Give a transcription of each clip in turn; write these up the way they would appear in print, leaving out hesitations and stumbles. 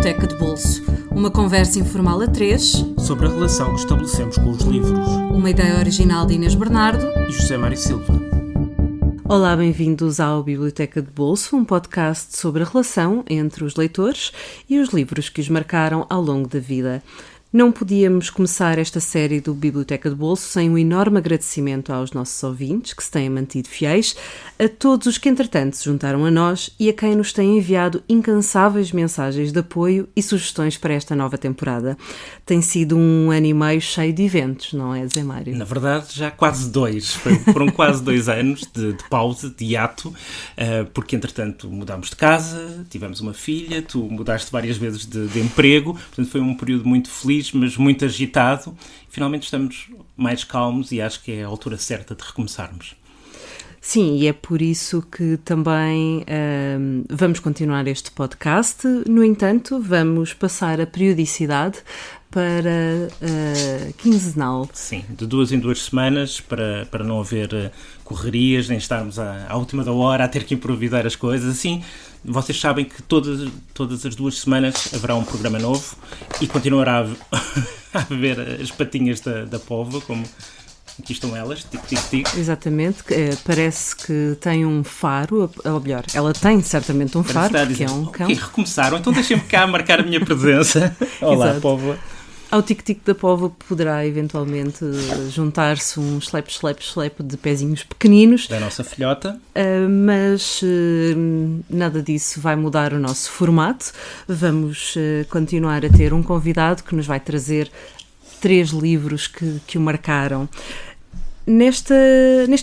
Biblioteca de Bolso. Uma conversa informal a três sobre a relação que estabelecemos com os livros. Uma ideia original de Inês Bernardo E José Mário Silva. Olá, bem-vindos ao Biblioteca de Bolso, um podcast sobre a relação entre os leitores e os livros que os marcaram ao longo da vida. Não podíamos começar esta série do Biblioteca de Bolso sem um enorme agradecimento aos nossos ouvintes, que se têm mantido fiéis, a todos os que entretanto se juntaram a nós e a quem nos têm enviado incansáveis mensagens de apoio e sugestões para esta nova temporada. Tem sido um ano e meio cheio de eventos, não é, Zé Mário? Na verdade, já quase dois. Foram quase 2 anos de pausa, de hiato, porque entretanto mudámos de casa, tivemos uma filha, tu mudaste várias vezes de emprego, portanto foi um período muito feliz, mas muito agitado. Finalmente estamos mais calmos e acho que é a altura certa de recomeçarmos. Sim, e é por isso que também vamos continuar este podcast. No entanto, vamos passar a periodicidade para quinzenal. Sim, de 2 em 2 semanas, para não haver correrias, nem estarmos à última da hora a ter que improvisar as coisas. Assim, vocês sabem que todas as 2 semanas haverá um programa novo e continuará a haver as patinhas da Póvoa, como aqui estão elas, tic-tic-tic. Exatamente, parece que tem um faro, ou melhor, ela tem certamente um faro, porque é um cão. Ok, recomeçaram, então deixem-me cá marcar a minha presença. Olá, Póvoa. Ao tic-tic da Póvoa poderá eventualmente juntar-se um slap de pezinhos pequeninos. Da nossa filhota. Mas nada disso vai mudar o nosso formato. Vamos continuar a ter um convidado que nos vai trazer 3 livros que o marcaram. Neste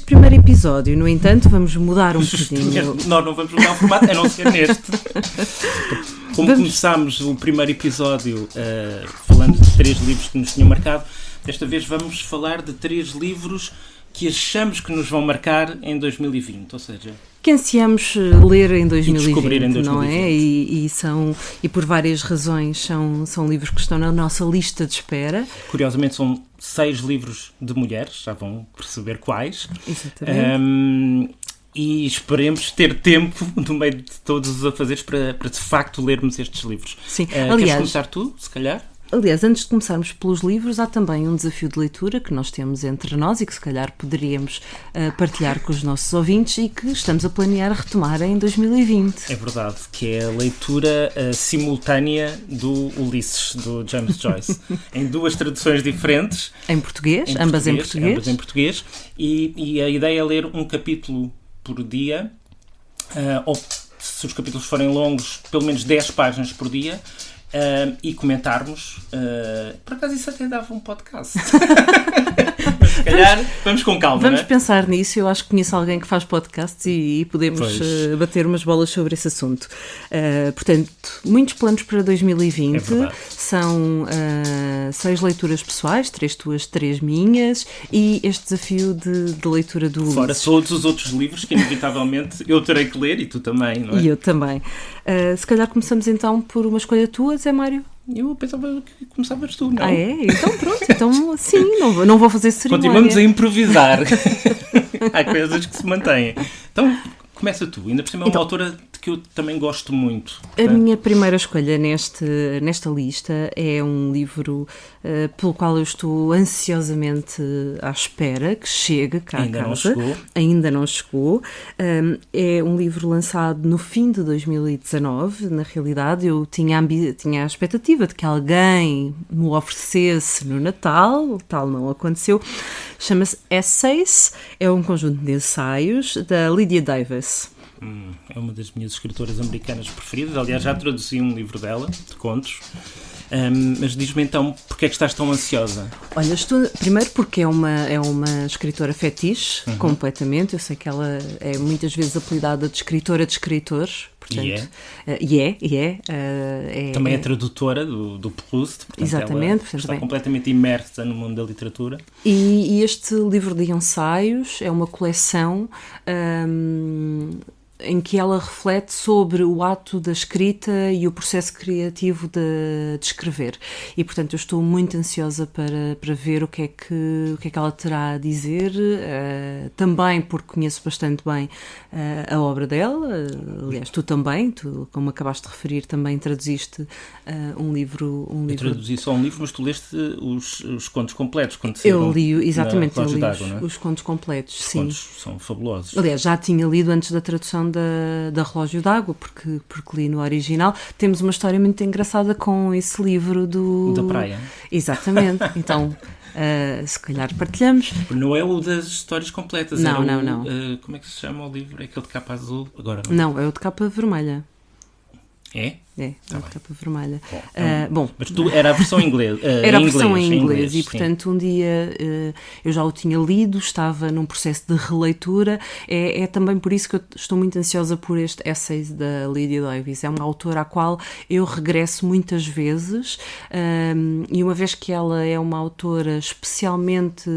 primeiro episódio, no entanto, vamos mudar um bocadinho. Nós não vamos mudar o formato, a não ser neste. Como começámos o primeiro episódio falando de 3 livros que nos tinham marcado, desta vez vamos falar de 3 livros que achamos que nos vão marcar em 2020, ou seja, que ansiamos ler em 2020, descobrir em 2020. Não é? E por várias razões são livros que estão na nossa lista de espera. Curiosamente são 6 livros de mulheres, já vão perceber quais. Exatamente. E esperemos ter tempo no meio de todos os afazeres para de facto lermos estes livros. Sim, queres começar tu, se calhar? Aliás, antes de começarmos pelos livros, há também um desafio de leitura que nós temos entre nós e que se calhar poderíamos partilhar com os nossos ouvintes e que estamos a planear retomar em 2020. É verdade, que é a leitura simultânea do Ulisses, do James Joyce, em 2 traduções diferentes. Em português, ambas em português. E a ideia é ler um capítulo por dia, ou se os capítulos forem longos, pelo menos 10 páginas por dia, e comentarmos. Por acaso isso até dava um podcast. Mas se calhar vamos com calma. Vamos pensar nisso. Eu acho que conheço alguém que faz podcasts e podemos bater umas bolas sobre esse assunto. Portanto, muitos planos para 2020. É são 6 leituras pessoais, 3 tuas, 3 minhas, e este desafio de leitura do Ulisses. Fora todos os outros livros que inevitavelmente eu terei que ler e tu também, não é? E eu também. Se calhar começamos então por uma escolha tua, Zé Mário? Eu pensava que começavas tu, não? Ah, é? Então pronto, então sim, não vou fazer cerimónia. Continuamos a improvisar. Há coisas que se mantêm. Então, começa tu. Ainda por cima é uma autora que eu também gosto muito. A minha primeira escolha nesta lista é um livro pelo qual eu estou ansiosamente à espera que chegue cá a casa. Ainda não chegou. É um livro lançado no fim de 2019. Na realidade, eu tinha a expectativa de que alguém me oferecesse no Natal. Tal não aconteceu. Chama-se Essays. É um conjunto de ensaios da Lydia Davis. É uma das minhas escritoras americanas preferidas. Aliás, já traduzi um livro dela, de contos. Mas diz-me então, porque é que estás tão ansiosa? Olha, primeiro porque é uma escritora fetiche, completamente. Eu sei que ela é muitas vezes apelidada de escritora de escritores. Portanto, também é tradutora do Proust. Portanto, exatamente. Ela está completamente imersa no mundo da literatura. E este livro de ensaios é uma coleção em que ela reflete sobre o ato da escrita e o processo criativo de escrever. E, portanto, eu estou muito ansiosa para ver o que é que ela terá a dizer, também porque conheço bastante bem a obra dela. Aliás, tu também, como acabaste de referir, também traduziste um livro. Eu traduzi só um livro, mas tu leste os contos completos quando Eu li, exatamente, eu eu li d'Água, não é? os contos completos, Os sim. contos são fabulosos. Aliás, já tinha lido antes da tradução da Relógio d'Água, porque li no original. Temos uma história muito engraçada com esse livro Da praia. Exatamente. Então, se calhar partilhamos. Não é o das histórias completas. Não, era não. Como é que se chama o livro? É aquele de capa azul? Agora Não, é o de capa vermelha. É? É de capa vermelha. Bom, mas era a versão inglesa. Era a versão em inglês e, sim. portanto, um dia eu já o tinha lido, estava num processo de releitura. É também por isso que eu estou muito ansiosa por este essay da Lydia Davis. É uma autora à qual eu regresso muitas vezes, e uma vez que ela é uma autora especialmente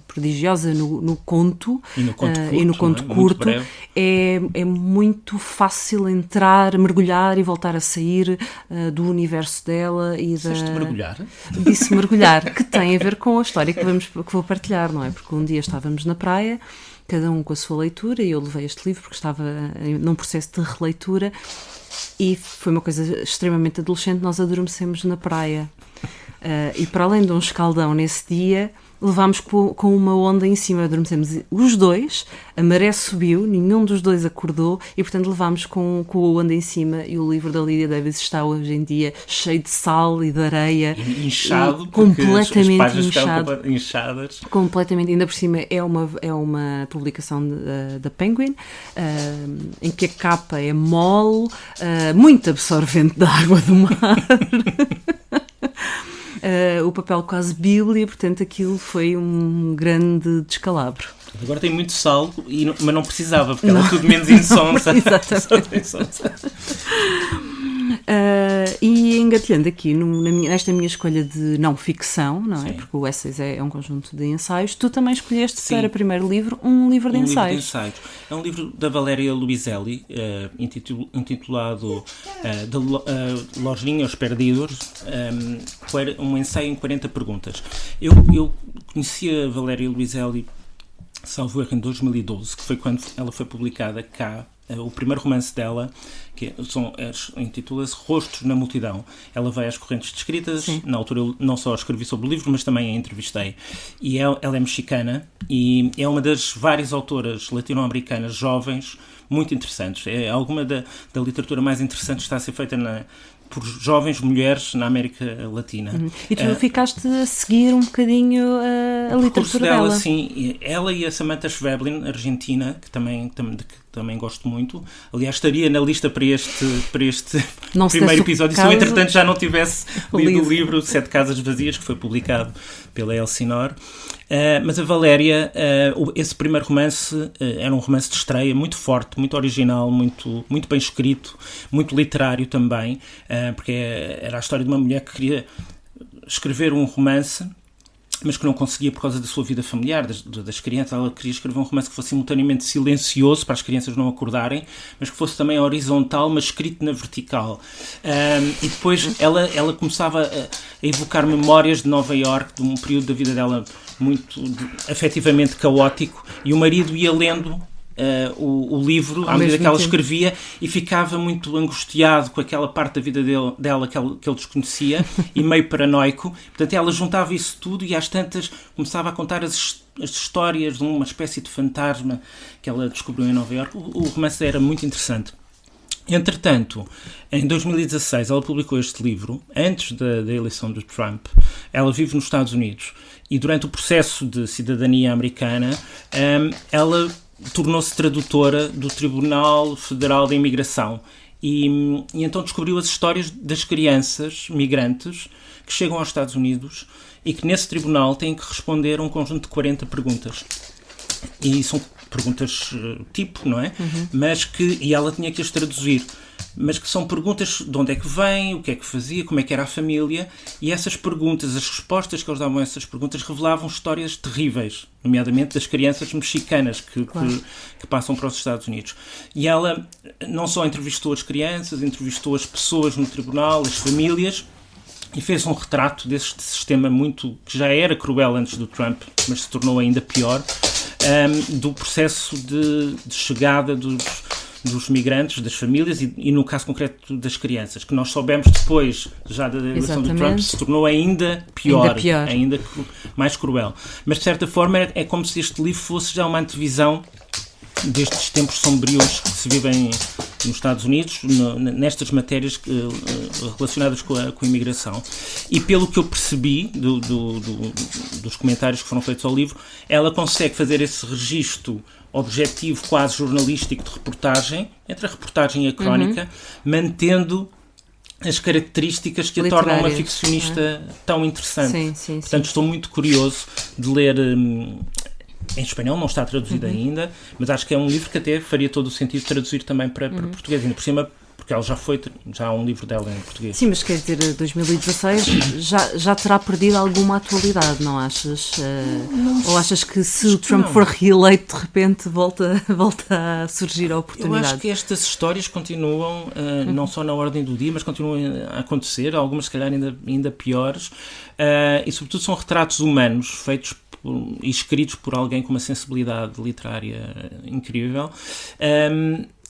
prodigiosa no conto e no conto curto, é muito fácil entrar, mergulhar e voltar a sair do universo dela e Disseste mergulhar? Disse mergulhar, que tem a ver com a história que vou partilhar, não é? Porque um dia estávamos na praia, cada um com a sua leitura, e eu levei este livro porque estava num processo de releitura e foi uma coisa extremamente adolescente. Nós adormecemos na praia e, para além de um escaldão nesse dia, levámos com uma onda em cima, adormecemos os dois, a maré subiu, nenhum dos dois acordou e, portanto, levámos com a onda em cima. E o livro da Lydia Davis está hoje em dia cheio de sal e de areia, inchado, completamente as páginas inchadas. Completamente, ainda por cima é uma publicação da Penguin, em que a capa é mole, muito absorvente da água do mar. O papel quase bíblia, portanto aquilo foi um grande descalabro. Agora tem muito sal, mas não precisava, porque ela é tudo menos insonsa. Exatamente. E engatilhando aqui nesta minha escolha de não ficção, não é? Sim. Porque o Essays é um conjunto de ensaios. Tu também escolheste Sim. para primeiro livro um livro de ensaios. É um livro da Valéria Luiselli, intitulado de Lojinhos Perdidos, um ensaio em 40 perguntas. Eu conheci a Valéria Luiselli, salvo erro, em 2012, que foi quando ela foi publicada cá. O primeiro romance dela, intitula-se Rostos na Multidão. Ela vai às correntes de escritas. Sim. Na altura eu não só escrevi sobre o livro, mas também a entrevistei. E ela é mexicana e é uma das várias autoras latino-americanas jovens muito interessantes. É alguma da literatura mais interessante que está a ser feita por jovens mulheres na América Latina. E tu ficaste a seguir um bocadinho a literatura dela. Sim. Ela e a Samantha Schweblin, argentina, que também gosto muito. Aliás, estaria na lista para este primeiro episódio, se eu, entretanto, já não tivesse lido o livro Sete Casas Vazias, que foi publicado pela Elsinore. Mas a Valéria, esse primeiro romance era um romance de estreia muito forte, muito original, muito bem escrito, muito literário também, porque era a história de uma mulher que queria escrever um romance, mas que não conseguia por causa da sua vida familiar, das crianças. Ela queria escrever um romance que fosse simultaneamente silencioso, para as crianças não acordarem, mas que fosse também horizontal, mas escrito na vertical. E depois ela começava a evocar memórias de Nova Iorque, de um período da vida dela muito afetivamente caótico, e o marido ia lendo o livro à medida que ela escrevia e ficava muito angustiado com aquela parte da vida dela que ele desconhecia e meio paranoico. Portanto, ela juntava isso tudo e às tantas começava a contar as histórias de uma espécie de fantasma que ela descobriu em Nova Iorque. O romance era muito interessante. Entretanto, em 2016 ela publicou este livro, antes da eleição do Trump. Ela vive nos Estados Unidos e durante o processo de cidadania americana ela tornou-se tradutora do Tribunal Federal da Imigração e então descobriu as histórias das crianças migrantes que chegam aos Estados Unidos e que nesse tribunal têm que responder a um conjunto de 40 perguntas. E são perguntas tipo, não é? Uhum. E ela tinha que as traduzir. mas que são perguntas de onde é que vem, o que é que fazia, como é que era a família, e essas perguntas, as respostas que eles davam a essas perguntas revelavam histórias terríveis, nomeadamente das crianças mexicanas que passam para os Estados Unidos. E ela não só entrevistou as crianças, entrevistou as pessoas no tribunal, as famílias, e fez um retrato deste sistema que já era cruel antes do Trump, mas se tornou ainda pior, do processo de chegada dos migrantes, das famílias e no caso concreto das crianças, que nós soubemos depois já da eleição do Trump, se tornou ainda pior, ainda mais cruel. Mas de certa forma é como se este livro fosse já uma antevisão destes tempos sombrios que se vivem nos Estados Unidos, nestas matérias relacionadas com a imigração. E pelo que eu percebi dos comentários que foram feitos ao livro, ela consegue fazer esse registro objetivo, quase jornalístico, de reportagem, entre a reportagem e a crónica, mantendo as características que a tornam uma ficcionista tão interessante. Sim, Portanto, estou muito curioso de ler. Em espanhol, não está traduzido ainda, mas acho que é um livro que até faria todo o sentido traduzir também para português, ainda por cima, porque ela já há um livro dela em português. Sim, mas quer dizer, 2016 já terá perdido alguma atualidade, não achas? Ou achas que se o Trump for reeleito, de repente volta a surgir a oportunidade? Eu acho que estas histórias continuam, não só na ordem do dia, mas continuam a acontecer, algumas se calhar ainda piores, e sobretudo são retratos humanos, feitos e escritos por alguém com uma sensibilidade literária incrível,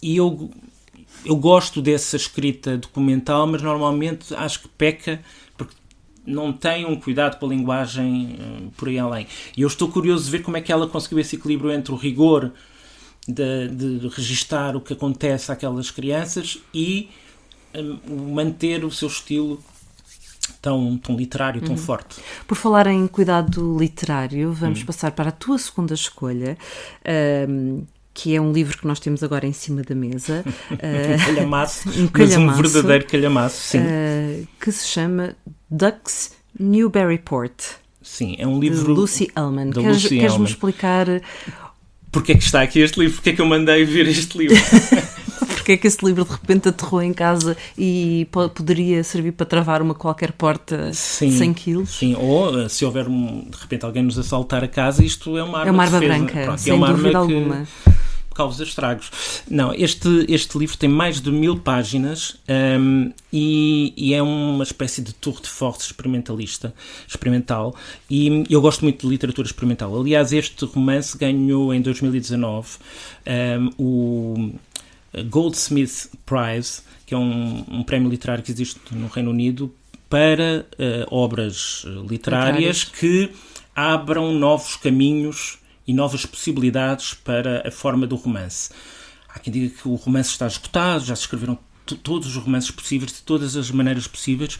e eu gosto dessa escrita documental, mas normalmente acho que peca porque não tem um cuidado com a linguagem por aí além. E eu estou curioso de ver como é que ela conseguiu esse equilíbrio entre o rigor de registar o que acontece àquelas crianças e manter o seu estilo tão literário, tão forte. Por falar em cuidado literário, vamos passar para a tua segunda escolha, que é um livro que nós temos agora em cima da mesa. Um calhamaço, mas um verdadeiro calhamaço, sim. Que se chama Ducks Newburyport. Sim, é um livro... De Lucy Ellmann. Queres-me explicar... Porquê é que está aqui este livro? Porquê é que eu mandei vir este livro? Porque é que esse livro de repente aterrou em casa e poderia servir para travar uma qualquer porta 100 quilos? Sim, ou se houver de repente alguém nos assaltar a casa, isto é uma arma, de defesa. Branca, pronto, sem dúvida alguma. Causa estragos. Não, este livro tem mais de 1000 páginas e é uma espécie de tour de force experimental, e eu gosto muito de literatura experimental. Aliás, este romance ganhou em 2019 o Goldsmith Prize, que é um prémio literário que existe no Reino Unido para obras literárias que abram novos caminhos e novas possibilidades para a forma do romance. Há quem diga que o romance está esgotado, já se escreveram todos os romances possíveis, de todas as maneiras possíveis,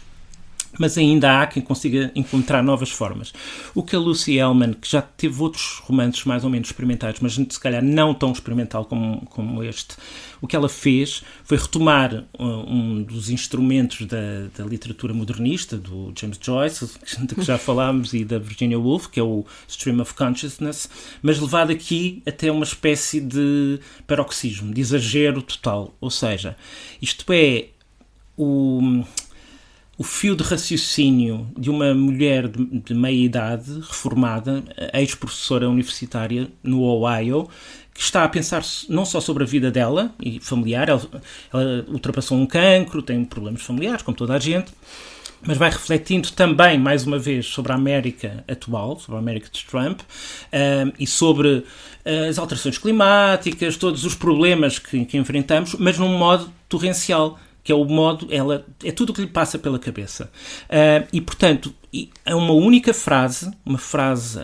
mas ainda há quem consiga encontrar novas formas. O que a Lucy Ellmann, que já teve outros romances mais ou menos experimentais, mas se calhar não tão experimental como este, o que ela fez foi retomar um dos instrumentos da literatura modernista, do James Joyce, de que já falámos, e da Virginia Woolf, que é o Stream of Consciousness, mas levado aqui até uma espécie de paroxismo, de exagero total. Ou seja, isto é o fio de raciocínio de uma mulher de meia-idade, reformada, ex-professora universitária no Ohio, que está a pensar não só sobre a vida dela e familiar, ela ultrapassou um cancro, tem problemas familiares, como toda a gente, mas vai refletindo também, mais uma vez, sobre a América atual, sobre a América de Trump, e sobre as alterações climáticas, todos os problemas que enfrentamos, mas num modo torrencial, que é o modo, é tudo o que lhe passa pela cabeça. E, portanto, é uma única frase,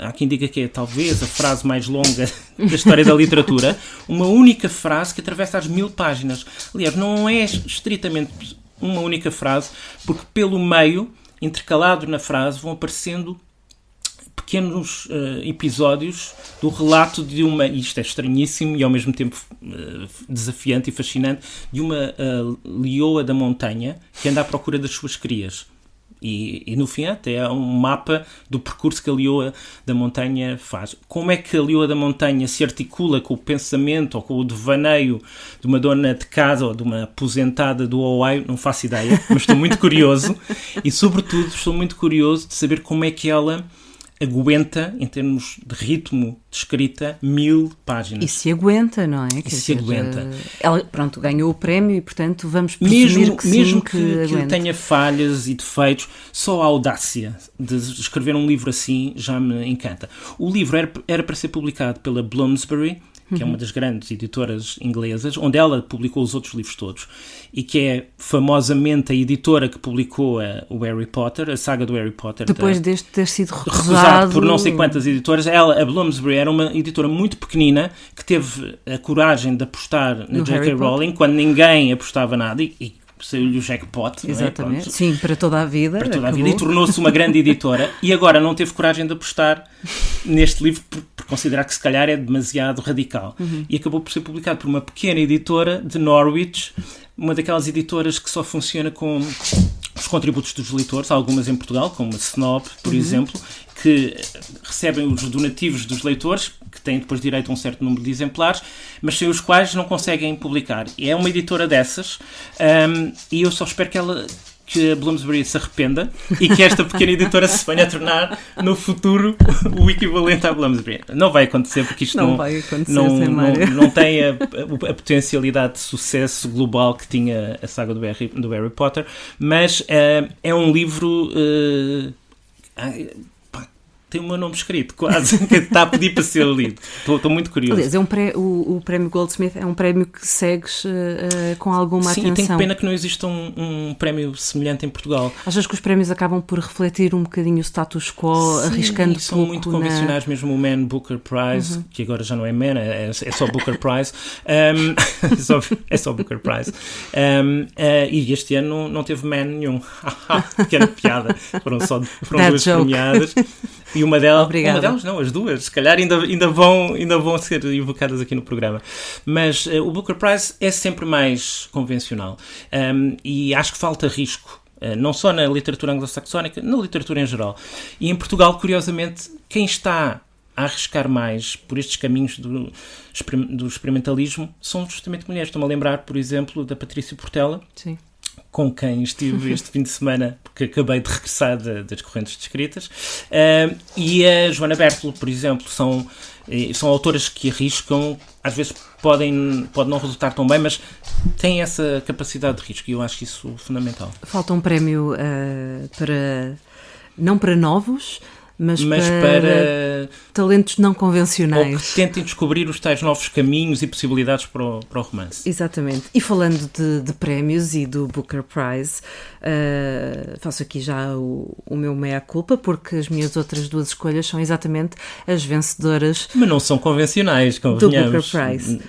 há quem diga que é talvez a frase mais longa da história da literatura, uma única frase que atravessa as 1000 páginas. Aliás, não é estritamente uma única frase, porque pelo meio, intercalado na frase, vão aparecendo pequenos episódios do relato de isto é estranhíssimo e ao mesmo tempo desafiante e fascinante, de uma leoa da montanha que anda à procura das suas crias. E no fim até há um mapa do percurso que a Leoa da Montanha faz. Como é que a Leoa da Montanha se articula com o pensamento ou com o devaneio de uma dona de casa ou de uma aposentada do Ohio? Não faço ideia, mas estou muito curioso. E sobretudo estou muito curioso de saber como é que ela aguenta, em termos de ritmo de escrita, 1000 páginas. E se aguenta, não é? E se aguenta. Ela, pronto, ganhou o prémio e, portanto, vamos presumir mesmo que tenha falhas e defeitos, só a audácia de escrever um livro assim já me encanta. O livro era para ser publicado pela Bloomsbury, que é uma das grandes editoras inglesas, onde ela publicou os outros livros todos, e que é famosamente a editora que publicou o Harry Potter, a saga do Harry Potter. Depois deste ter sido recusado por não sei quantas editoras. A Bloomsbury era uma editora muito pequenina que teve a coragem de apostar na J.K. Rowling quando ninguém apostava nada e saiu-lhe o jackpot. Exatamente. Sim, para toda a vida. Para toda a vida. E tornou-se uma grande editora. E agora não teve coragem de apostar neste livro por considerar que se calhar é demasiado radical. E acabou por ser publicado por uma pequena editora de Norwich, uma daquelas editoras que só funciona com os contributos dos leitores, algumas em Portugal, como a Snob, por exemplo, que recebem os donativos dos leitores, que têm depois direito a um certo número de exemplares, mas sem os quais não conseguem publicar. E é uma editora dessas, e eu só espero que a Bloomsbury se arrependa e que esta pequena editora se venha a tornar no futuro o equivalente à Bloomsbury. Não vai acontecer, porque isto não vai acontecer, não tem a potencialidade de sucesso global que tinha a saga do Harry Potter, mas é um livro... tem o meu nome escrito, quase, que está a pedir para ser lido. Estou muito curioso. Aliás, o prémio Goldsmith é um prémio que segues com alguma atenção. Sim, tenho pena que não exista um prémio semelhante em Portugal. Achas que os prémios acabam por refletir um bocadinho o status quo, arriscando são pouco muito convencionais, mesmo o Man Booker Prize, que agora já não é Man, é só Booker Prize. É só Booker Prize. E este ano não teve Man nenhum. Pequena piada. Foram duas premiadas. E uma delas, não, as duas, se calhar ainda vão ser evocadas aqui no programa. Mas o Booker Prize é sempre mais convencional. E acho que falta risco, não só na literatura anglo-saxónica, na literatura em geral. E em Portugal, curiosamente, quem está a arriscar mais por estes caminhos do experimentalismo são justamente mulheres. Estou-me a lembrar, por exemplo, da Patrícia Portela. Sim. Com quem estive este fim de semana, porque acabei de regressar das correntes de escritas, e a Joana Bertolo, por exemplo, são autoras que arriscam, às vezes pode não resultar tão bem, mas têm essa capacidade de risco, e eu acho isso fundamental. Falta um prémio não para novos, mas para talentos não convencionais. Ou que tentem descobrir os tais novos caminhos e possibilidades para o romance. Exatamente. E falando de prémios e do Booker Prize, faço aqui já o meu meia-culpa, porque as minhas outras duas escolhas são exatamente as vencedoras. Mas não são convencionais, convenhamos. Do Booker Prize.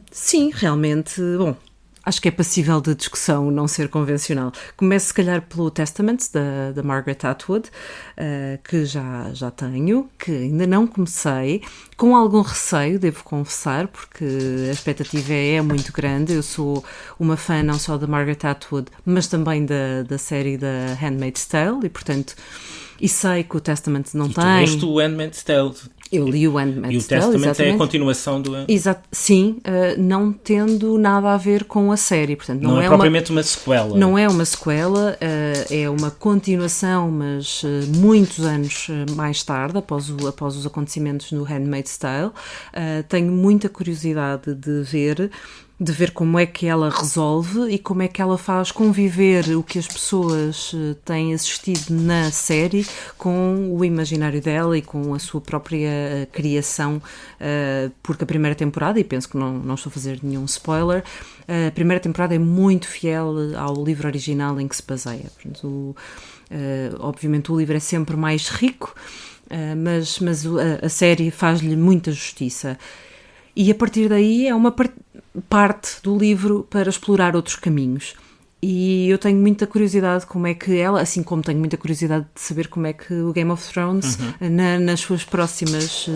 Sim, realmente, bom... Acho que é passível de discussão não ser convencional. Começo, se calhar, pelo Testament, da Margaret Atwood, que já tenho, que ainda não comecei, com algum receio, devo confessar, porque a expectativa é muito grande. Eu sou uma fã não só da Margaret Atwood, mas também da série da Handmaid's Tale, e, portanto, sei que o Testament não tem... Tu leste o Handmaid's Tale. Eu li o Handmaid's Tale, exatamente. E o Testament é a continuação do... Sim, não tendo nada a ver com a série. Portanto, não é propriamente uma sequela. Não é uma sequela, é uma continuação, mas muitos anos mais tarde, após os acontecimentos no Handmaid's Tale. Tenho muita curiosidade de ver como é que ela resolve e como é que ela faz conviver o que as pessoas têm assistido na série com o imaginário dela e com a sua própria criação, porque a primeira temporada, e penso que não estou a fazer nenhum spoiler, a primeira temporada é muito fiel ao livro original em que se baseia. Portanto, obviamente o livro é sempre mais rico, mas a série faz-lhe muita justiça. E a partir daí é uma parte do livro para explorar outros caminhos. E eu tenho muita curiosidade como é que ela, assim como tenho muita curiosidade de saber como é que o Game of Thrones, nas suas próximas,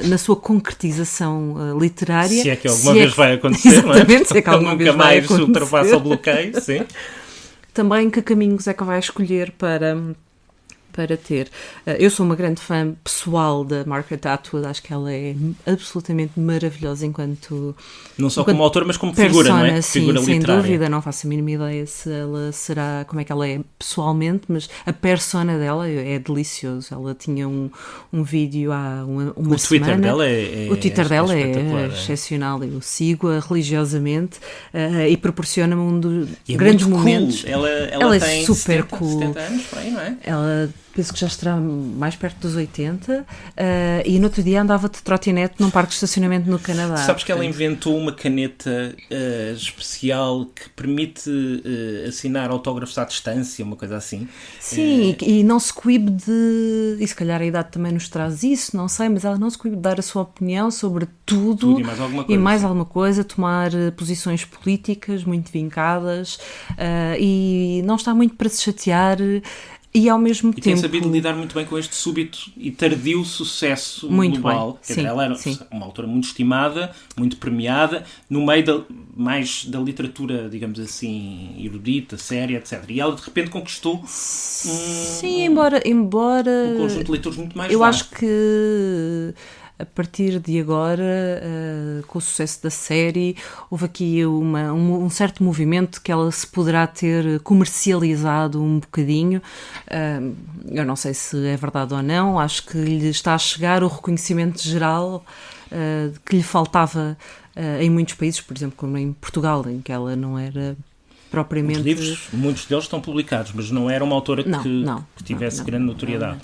na sua concretização literária... Se é que alguma vez vai acontecer, não é? Exatamente, se é que alguma vez vai acontecer. Nunca mais ultrapassa o bloqueio, sim. também que caminhos é que vai escolher para ter. Eu sou uma grande fã pessoal da Margaret Atwood, acho que ela é absolutamente maravilhosa enquanto... Não só como autora, mas como figura, não é? Sim, Figura sem literária. dúvida, não faço a mínima ideia se ela será, como é que ela é pessoalmente, mas a persona dela é delicioso. Ela tinha um vídeo há uma semana. O Twitter dela O Twitter dela espetacular, é excepcional, eu sigo-a religiosamente e proporciona-me um dos E é grandes muito momentos. cool. Ela Ela é tem super 70, cool. 70 anos, por aí, não é? Ela penso que já estará mais perto dos 80 e no outro dia andava de trotinete num parque de estacionamento no Canadá. Sabes que ela inventou uma caneta especial que permite assinar autógrafos à distância, uma coisa assim. Sim, e não se coíbe de... E se calhar a idade também nos traz isso, não sei, mas ela não se coíbe de dar a sua opinião sobre tudo e mais alguma e coisa. mais alguma coisa, tomar posições políticas muito vincadas e não está muito para se chatear. E ao mesmo tempo... tem sabido lidar muito bem com este súbito e tardio sucesso muito global. Bem. Quer dizer, ela era uma autora muito estimada, muito premiada, no meio mais da literatura, digamos assim, erudita, séria, etc. E ela de repente conquistou Sim, embora um conjunto de leitores muito mais eu vasto. acho que a partir de agora, com o sucesso da série, houve aqui um certo movimento que ela se poderá ter comercializado um bocadinho. Eu não sei se é verdade ou não, acho que lhe está a chegar o reconhecimento geral que lhe faltava em muitos países, por exemplo, como em Portugal, em que ela não era propriamente... Os livros, muitos deles estão publicados, mas não era uma autora que tivesse grande notoriedade.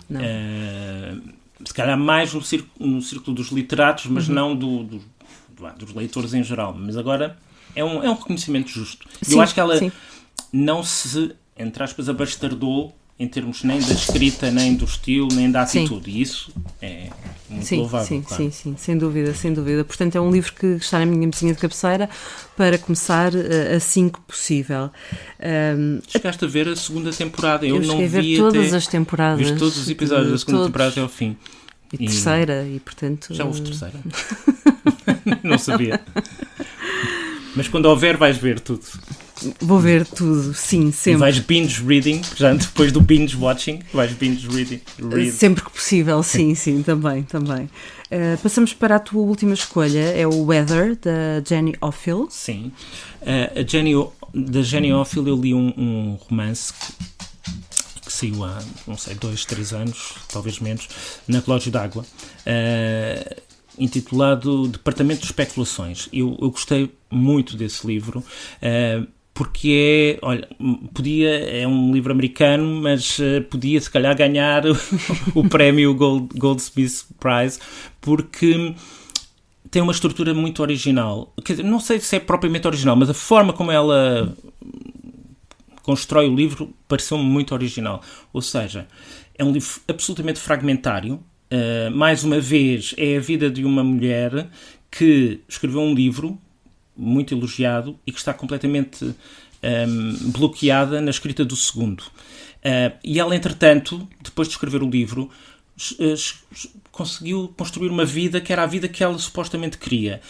Não. Se calhar mais no círculo dos literatos, mas não dos leitores em geral. Mas agora é um reconhecimento justo. Sim, eu acho que ela sim. não se, entre aspas, abastardou em termos nem da escrita, nem do estilo, nem da atitude. E isso é muito louvável. Sim, claro. sim, sem dúvida, sem dúvida. Portanto, é um livro que está na minha mesinha de cabeceira para começar assim que possível. Chegaste a ver a segunda temporada. Eu não cheguei a ver vi todas as temporadas. Viste todos os episódios da segunda temporada até ao fim. E terceira, e portanto... Já houve terceira? Não sabia. Mas quando houver vais ver tudo. Vou ver tudo, sim, sempre. E vais binge reading, já depois do binge watching, vais binge reading. Sempre que possível, sim, também. Passamos para a tua última escolha, é o Weather, da Jenny Offill. Sim. Da Jenny Offill eu li um romance que saiu há, não sei, 2, 3 anos, talvez menos, na Relógio d'Água, intitulado Departamento de Especulações. Eu gostei muito desse livro, porque é um livro americano, mas podia se calhar ganhar o prémio Goldsmith Prize, porque tem uma estrutura muito original. Quer dizer, não sei se é propriamente original, mas a forma como ela constrói o livro pareceu-me muito original. Ou seja, é um livro absolutamente fragmentário. Mais uma vez, é a vida de uma mulher que escreveu um livro muito elogiado e que está completamente bloqueada na escrita do segundo. E ela, entretanto, depois de escrever o livro, conseguiu construir uma vida que era a vida que ela supostamente queria.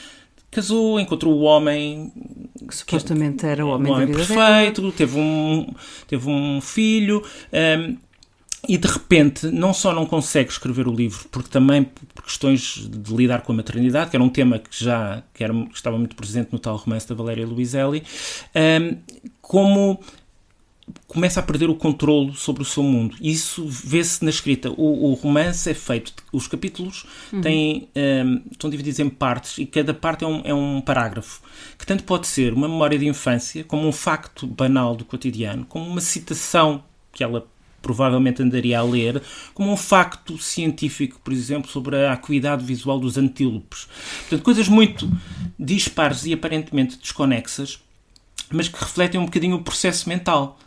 Casou, encontrou o homem que supostamente era o homem da vida perfeito, dela. teve um filho, e de repente não só não consegue escrever o livro, porque também por questões de lidar com a maternidade, que era um tema que estava muito presente no tal romance da Valéria Luiselli, como começa a perder o controle sobre o seu mundo. Isso vê-se na escrita. O romance é feito... Os capítulos estão divididos em partes e cada parte é um parágrafo, que tanto pode ser uma memória de infância, como um facto banal do cotidiano, como uma citação que ela provavelmente andaria a ler, como um facto científico, por exemplo, sobre a acuidade visual dos antílopes. Portanto, coisas muito dispares e aparentemente desconexas, mas que refletem um bocadinho o processo mental.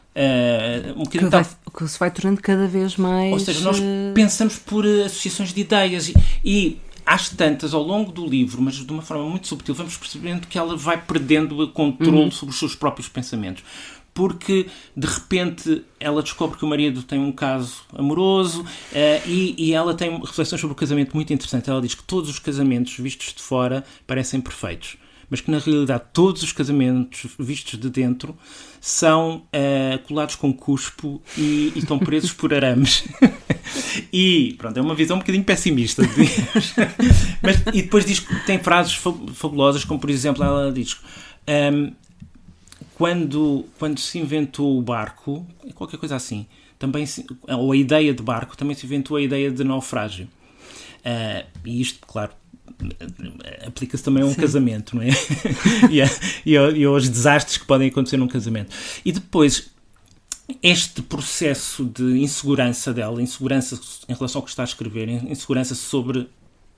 Que se vai tornando cada vez mais... Ou seja, nós pensamos por associações de ideias e às tantas, ao longo do livro, mas de uma forma muito subtil, vamos percebendo que ela vai perdendo o controle sobre os seus próprios pensamentos. Porque, de repente, ela descobre que o marido tem um caso amoroso e ela tem reflexões sobre o casamento muito interessantes. Ela diz que todos os casamentos vistos de fora parecem perfeitos. mas que na realidade todos os casamentos vistos de dentro são colados com cuspo e estão presos por arames. E pronto, é uma visão um bocadinho pessimista, digamos. E depois diz que tem frases fabulosas, como por exemplo, ela diz: quando se inventou o barco, qualquer coisa assim, ou a ideia de barco, também se inventou a ideia de naufrágio. E isto, claro, aplica-se também a um casamento, não é? e aos desastres que podem acontecer num casamento. E depois, este processo de insegurança dela, insegurança em relação ao que está a escrever, insegurança sobre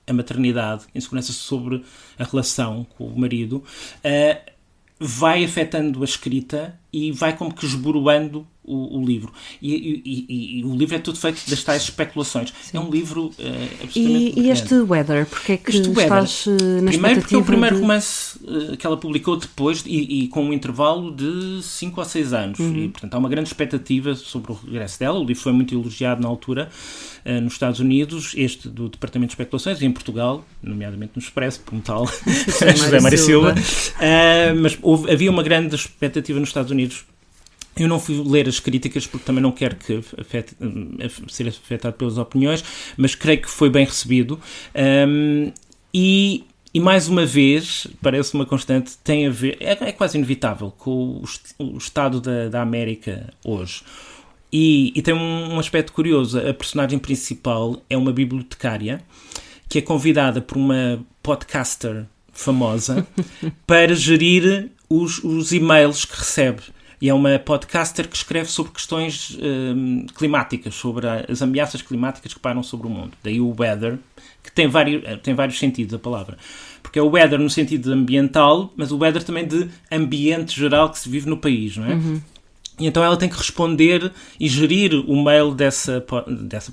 a maternidade, insegurança sobre a relação com o marido, vai afetando a escrita e vai como que esboroando o livro. E o livro é tudo feito das tais especulações. Sim. É um livro absolutamente E este Weather, porque é que estás na primeiro porque é o primeiro romance que ela publicou depois e com um intervalo de 5 ou 6 anos. E, portanto, há uma grande expectativa sobre o regresso dela. O livro foi muito elogiado na altura nos Estados Unidos, este do Departamento de Especulações, e em Portugal, nomeadamente no Expresso, por um tal José Mário Silva. Mas havia uma grande expectativa nos Estados Unidos. Eu não fui ler as críticas porque também não quero ser afetado pelas opiniões, mas creio que foi bem recebido. E mais uma vez, parece uma constante, tem a ver, é quase inevitável, com o estado da América hoje. E tem um aspecto curioso. A personagem principal é uma bibliotecária que é convidada por uma podcaster famosa para gerir os e-mails que recebe. E é uma podcaster que escreve sobre questões climáticas, sobre as ameaças climáticas que pairam sobre o mundo. Daí o weather, que tem vários sentidos a palavra. Porque é o weather no sentido ambiental, mas o weather também de ambiente geral que se vive no país, não é? E então ela tem que responder e gerir o mail dessa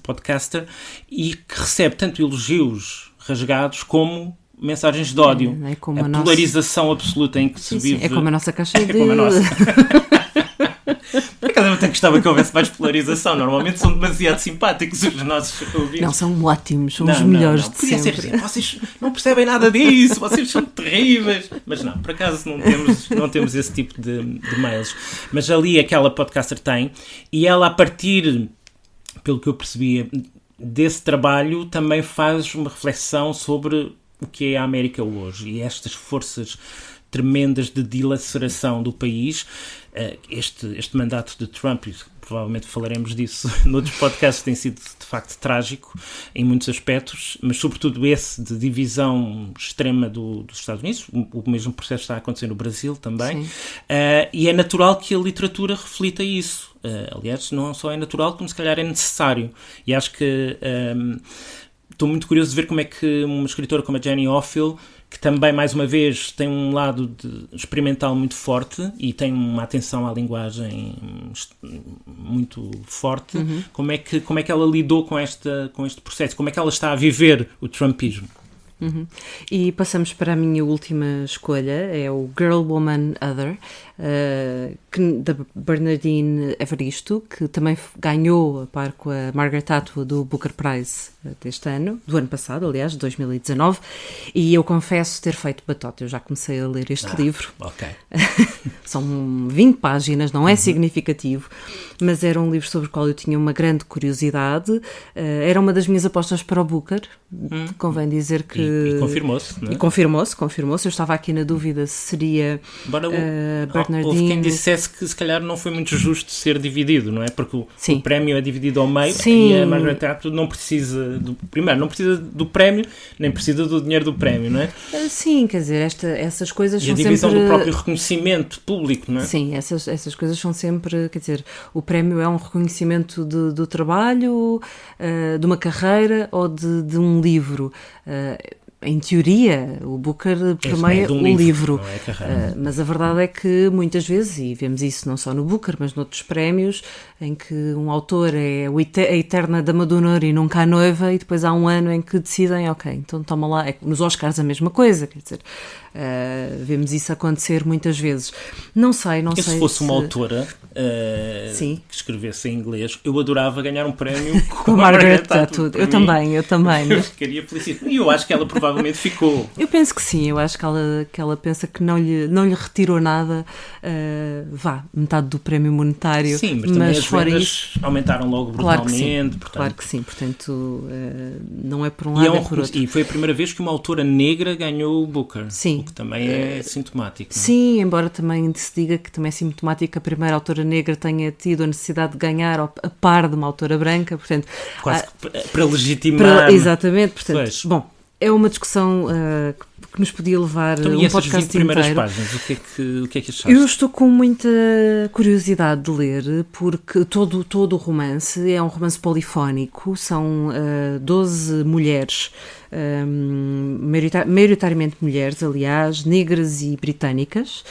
podcaster e que recebe tanto elogios rasgados como mensagens de ódio. É como a polarização absoluta em que se vive. É como a nossa caixa de... É como a nossa. Por acaso eu até gostava que houvesse mais polarização. Normalmente são demasiado simpáticos os nossos ouvintes. Não, são ótimos, são os melhores de podia sempre. Ser, vocês não percebem nada disso, vocês são terríveis. Mas não, por acaso não temos esse tipo de mails. Mas ali aquela podcaster tem, e ela, a partir, pelo que eu percebia, desse trabalho, também faz uma reflexão sobre o que é a América hoje e estas forças tremendas de dilaceração do país. Este mandato de Trump, e provavelmente falaremos disso noutros podcasts, tem sido de facto trágico em muitos aspectos, mas sobretudo esse de divisão extrema dos Estados Unidos. O mesmo processo está a acontecer no Brasil também. E é natural que a literatura reflita isso. Aliás, não só é natural, como se calhar é necessário. E acho que estou muito curioso de ver como é que uma escritora como a Jenny Offill, que também, mais uma vez, tem um lado experimental muito forte e tem uma atenção à linguagem muito forte, como é que ela lidou com este processo, como é que ela está a viver o trumpismo. E passamos para a minha última escolha, é o Girl, Woman, Other, da Bernardine Evaristo, que também ganhou a par com a Margaret Atwood do Booker Prize do ano passado, aliás, de 2019, e eu confesso ter feito batota. Eu já comecei a ler este livro. Ok. São 20 páginas, não é significativo, mas era um livro sobre o qual eu tinha uma grande curiosidade. Era uma das minhas apostas para o Booker, convém dizer que... E confirmou-se, não é? E confirmou-se. Eu estava aqui na dúvida se seria Bernardine... Houve quem dissesse que se calhar não foi muito justo ser dividido, não é? Porque o prémio é dividido ao meio. Sim. E a Margaret Atwood não precisa não precisa do prémio, nem precisa do dinheiro do prémio, não é? Sim, quer dizer, essas coisas são sempre... E a divisão do próprio reconhecimento público, não é? Sim, essas coisas são sempre, quer dizer, o prémio é um reconhecimento do trabalho, de uma carreira ou de um livro. Em teoria, o Booker premia o livro, não é carreira. Mas a verdade é que muitas vezes, e vemos isso não só no Booker, mas noutros prémios, em que um autor é a eterna dama de honor e nunca a noiva, e depois há um ano em que decidem, ok, então toma lá. Nos Oscars a mesma coisa, quer dizer, vemos isso acontecer muitas vezes. Não sei se fosse uma autora que escrevesse em inglês, eu adorava ganhar um prémio com a Margaret Atwood. Eu também. Eu ficaria felicíssimo. E eu acho que ela provavelmente provavelmente ficou. Eu penso que sim, eu acho que ela pensa que não lhe retirou nada, metade do prémio monetário. Sim, mas também as fora vendas isso, aumentaram logo brutalmente. claro que sim, portanto não é por um lado, é por outro. E foi a primeira vez que uma autora negra ganhou o Booker, sim. O que também é sintomático. Sim, embora também se diga que também é sintomático que a primeira autora negra tenha tido a necessidade de ganhar a par de uma autora branca, portanto... Quase para legitimar... exatamente, portanto, pois. Bom, é uma discussão que nos podia levar então, um podcast inteiro. Primeiras páginas, o que é que achaste? Eu estou com muita curiosidade de ler, porque todo o romance é um romance polifónico, são 12 mulheres, maioritariamente mulheres, aliás, negras e britânicas.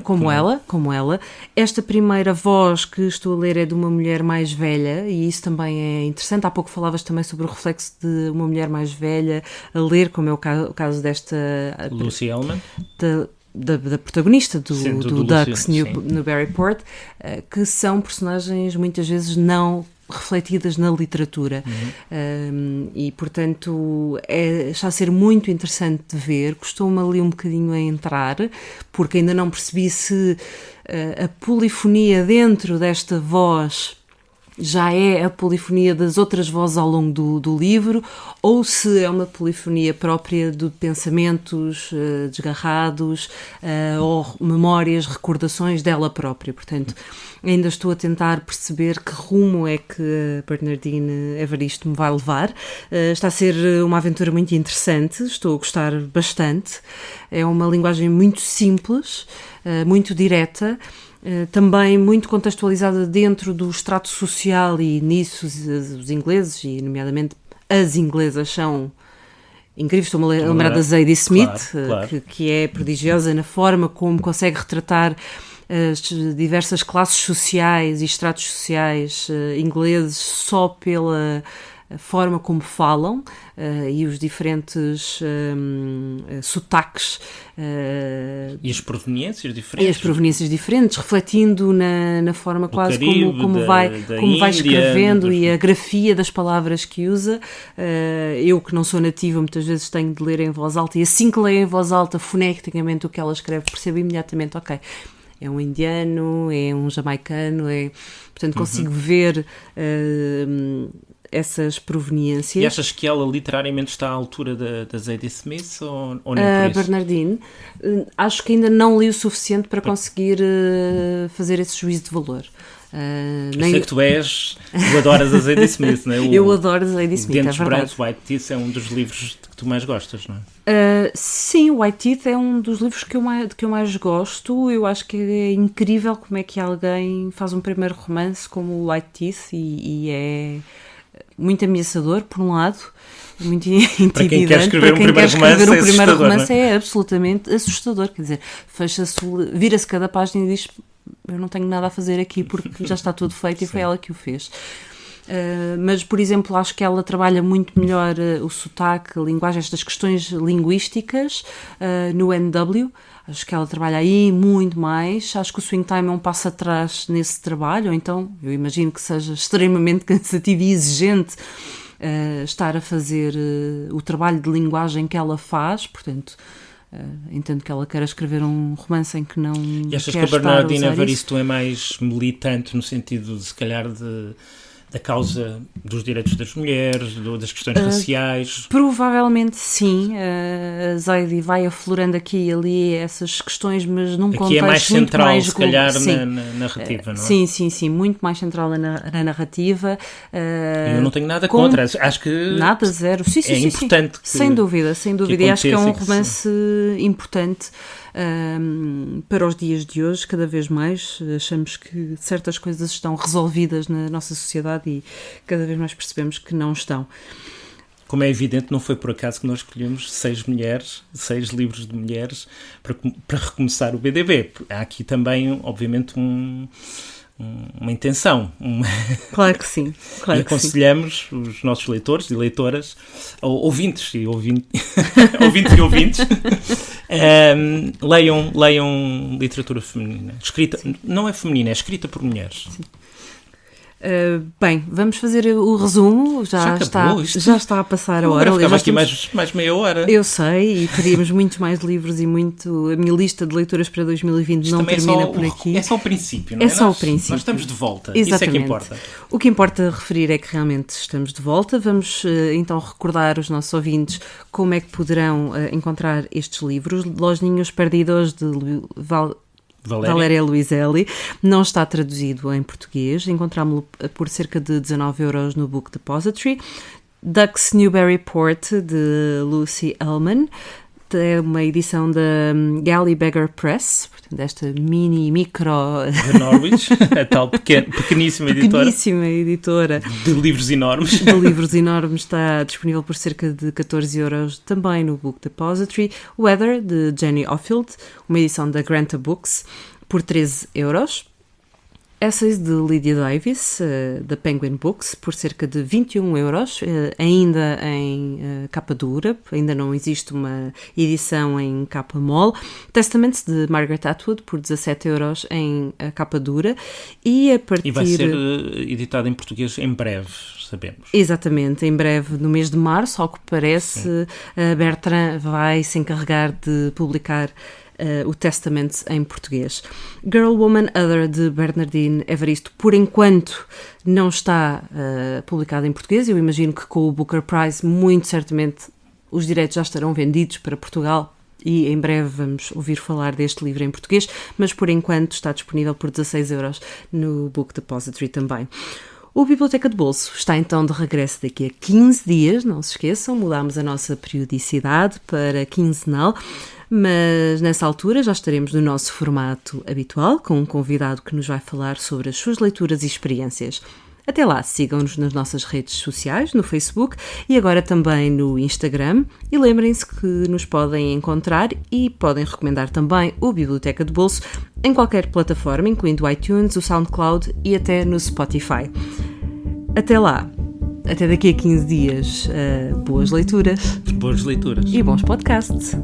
Como ela. Esta primeira voz que estou a ler é de uma mulher mais velha, e isso também é interessante. Há pouco falavas também sobre o reflexo de uma mulher mais velha a ler, como é o caso desta Lucy Hellman, da protagonista do Ducks Lucy, no Berryport, que são personagens muitas vezes não refletidas na literatura. E portanto está a ser muito interessante de ver. Custou-me ali um bocadinho a entrar, porque ainda não percebi se a polifonia dentro desta voz já é a polifonia das outras vozes ao longo do livro, ou se é uma polifonia própria de pensamentos desgarrados, ou memórias, recordações dela própria. Portanto, ainda estou a tentar perceber que rumo é que a Bernardine Evaristo me vai levar. Está a ser uma aventura muito interessante, estou a gostar bastante. É uma linguagem muito simples, muito direta, também muito contextualizada dentro do extrato social, e nisso os ingleses, e nomeadamente as inglesas, são incríveis. Estou-me a lembrar da Zadie Smith, claro. Que é prodigiosa na forma como consegue retratar as diversas classes sociais e estratos sociais ingleses só pela forma como falam, e os diferentes sotaques e as proveniências diferentes, refletindo na forma quase Caribe, como vai escrevendo, e a grafia das palavras que usa. Eu, que não sou nativa, muitas vezes tenho de ler em voz alta, e assim que leio em voz alta foneticamente o que ela escreve, percebo imediatamente, ok, é um indiano, é um jamaicano, portanto consigo ver essas proveniências. E achas que ela literariamente está à altura da Zadie Smith, ou nem por isso? Bernardine, acho que ainda não li o suficiente para conseguir fazer esse juízo de valor. Sei que tu adoras a Zadie Smith, não é? Eu adoro a Zadie Smith, Dentes Brancos, White Teeth é um dos livros que tu mais gostas, não é? Sim, White Teeth é um dos livros que eu mais gosto. Eu acho que é incrível como é que alguém faz um primeiro romance como o White Teeth, e é muito ameaçador, por um lado, muito intimidante. Para quem quer escrever um primeiro romance, é absolutamente assustador. Quer dizer, vira-se cada página e diz: eu não tenho nada a fazer aqui porque já está tudo feito. E foi ela que o fez. Mas, por exemplo, acho que ela trabalha muito melhor o sotaque, a linguagem, estas questões linguísticas no NW. Acho que ela trabalha aí muito mais. Acho que o Swing Time é um passo atrás nesse trabalho, ou então eu imagino que seja extremamente cansativo e exigente estar a fazer o trabalho de linguagem que ela faz. Portanto, entendo que ela quer escrever um romance em que não. E achas que a Bernardine Evaristo é mais militante no sentido de, se calhar, da causa dos direitos das mulheres, das questões raciais? Provavelmente sim. A Zadie vai aflorando aqui e ali essas questões, mas num contexto é mais central, muito mais se calhar, na narrativa, não é? Sim, muito mais central na narrativa. Eu não tenho nada contra, acho que nada, zero. Sim, é importante. Sem dúvida. E acho que é um romance importante para os dias de hoje. Cada vez mais achamos que certas coisas estão resolvidas na nossa sociedade e cada vez mais percebemos que não estão. Como é evidente, não foi por acaso que nós escolhemos 6 livros de mulheres para recomeçar o BDB. Há aqui também, obviamente, uma intenção. Claro que sim. E aconselhamos os nossos leitores e leitoras, ouvintes e ouvintes, leiam literatura feminina. Não é feminina, é escrita por mulheres. Sim. Bem, vamos fazer o resumo. Já está a passar a hora. Ficava aqui mais meia hora. Eu sei, e teríamos muitos mais livros e a minha lista de leituras para 2020 Isto não termina por aqui. É só o princípio, não é? É só o princípio. Nós estamos de volta. Exatamente. Isso é que importa. O que importa referir é que realmente estamos de volta. Vamos então recordar os nossos ouvintes como é que poderão encontrar estes livros. Los Niños Perdidos, de Valéria Luiselli, não está traduzido em português. Encontramos-lo por cerca de 19€ no Book Depository. Ducks Newburyport, de Lucy Ellman, é uma edição da Galley Beggar Press, portanto, desta micro... De Norwich, a tal pequeníssima editora. De livros enormes. De livros enormes, está disponível por cerca de 14€ também no Book Depository. Weather, de Jenny Offield, uma edição da Granta Books, por 13€. Essays, de Lydia Davis, da Penguin Books, por cerca de 21€, ainda em capa dura, ainda não existe uma edição em capa mole. Testaments, de Margaret Atwood, por 17€ em capa dura. E vai ser editado em português em breve, sabemos. Exatamente, em breve, no mês de março, ao que parece, a Bertrand vai se encarregar de publicar o Testament em português. Girl, Woman, Other, de Bernardine Evaristo, por enquanto não está publicado em português. Eu imagino que com o Booker Prize muito certamente os direitos já estarão vendidos para Portugal e em breve vamos ouvir falar deste livro em português, mas por enquanto está disponível por 16€ no Book Depository também. O Biblioteca de Bolso está então de regresso daqui a 15 dias, não se esqueçam, mudámos a nossa periodicidade para quinzenal, mas nessa altura já estaremos no nosso formato habitual, com um convidado que nos vai falar sobre as suas leituras e experiências. Até lá, sigam-nos nas nossas redes sociais, no Facebook e agora também no Instagram. E lembrem-se que nos podem encontrar e podem recomendar também o Biblioteca de Bolso em qualquer plataforma, incluindo o iTunes, o SoundCloud e até no Spotify. Até lá, até daqui a 15 dias, boas leituras. Boas leituras. E bons podcasts.